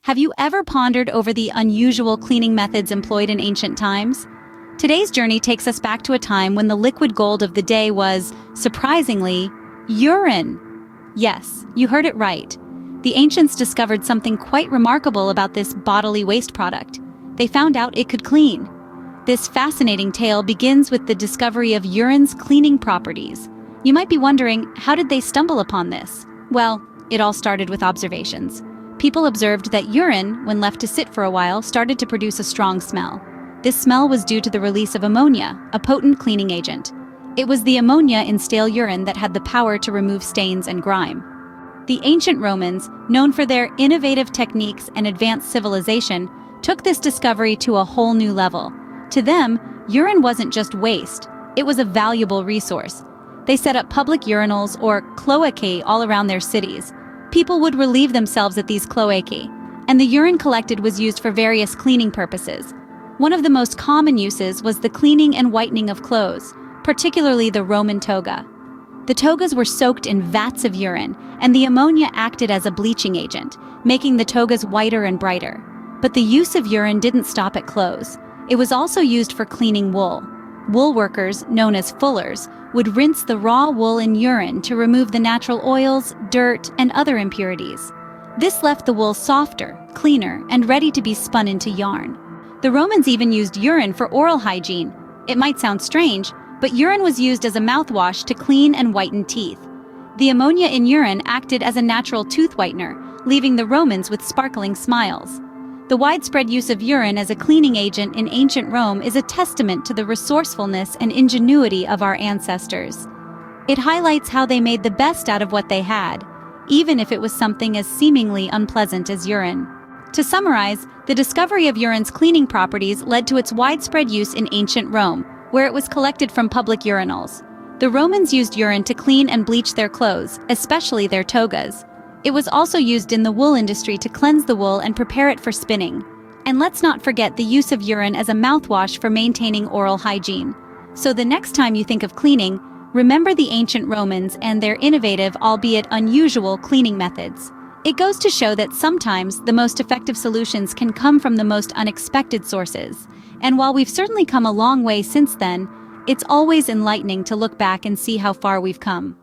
Have you ever pondered over the unusual cleaning methods employed in ancient times? Today's journey takes us back to a time when the liquid gold of the day was, surprisingly, urine. Yes, you heard it right. The ancients discovered something quite remarkable about this bodily waste product. They found out it could clean. This fascinating tale begins with the discovery of urine's cleaning properties. You might be wondering, how did they stumble upon this? Well, it all started with observations. People observed that urine, when left to sit for a while, started to produce a strong smell. This smell was due to the release of ammonia, a potent cleaning agent. It was the ammonia in stale urine that had the power to remove stains and grime. The ancient Romans, known for their innovative techniques and advanced civilization, took this discovery to a whole new level. To them, urine wasn't just waste, it was a valuable resource. They set up public urinals, or cloacae, all around their cities. People would relieve themselves at these cloacae, and the urine collected was used for various cleaning purposes. One of the most common uses was the cleaning and whitening of clothes, particularly the Roman toga. The togas were soaked in vats of urine, and the ammonia acted as a bleaching agent, making the togas whiter and brighter. But the use of urine didn't stop at clothes. It was also used for cleaning wool. Wool workers, known as fullers, would rinse the raw wool in urine to remove the natural oils, dirt, and other impurities. This left the wool softer, cleaner, and ready to be spun into yarn. The Romans even used urine for oral hygiene. It might sound strange, but urine was used as a mouthwash to clean and whiten teeth. The ammonia in urine acted as a natural tooth whitener, leaving the Romans with sparkling smiles. The widespread use of urine as a cleaning agent in ancient Rome is a testament to the resourcefulness and ingenuity of our ancestors. It highlights how they made the best out of what they had, even if it was something as seemingly unpleasant as urine. To summarize, the discovery of urine's cleaning properties led to its widespread use in ancient Rome, where it was collected from public urinals. The Romans used urine to clean and bleach their clothes, especially their togas. It was also used in the wool industry to cleanse the wool and prepare it for spinning. And let's not forget the use of urine as a mouthwash for maintaining oral hygiene. So the next time you think of cleaning, remember the ancient Romans and their innovative, albeit unusual, cleaning methods. It goes to show that sometimes the most effective solutions can come from the most unexpected sources. And while we've certainly come a long way since then, it's always enlightening to look back and see how far we've come.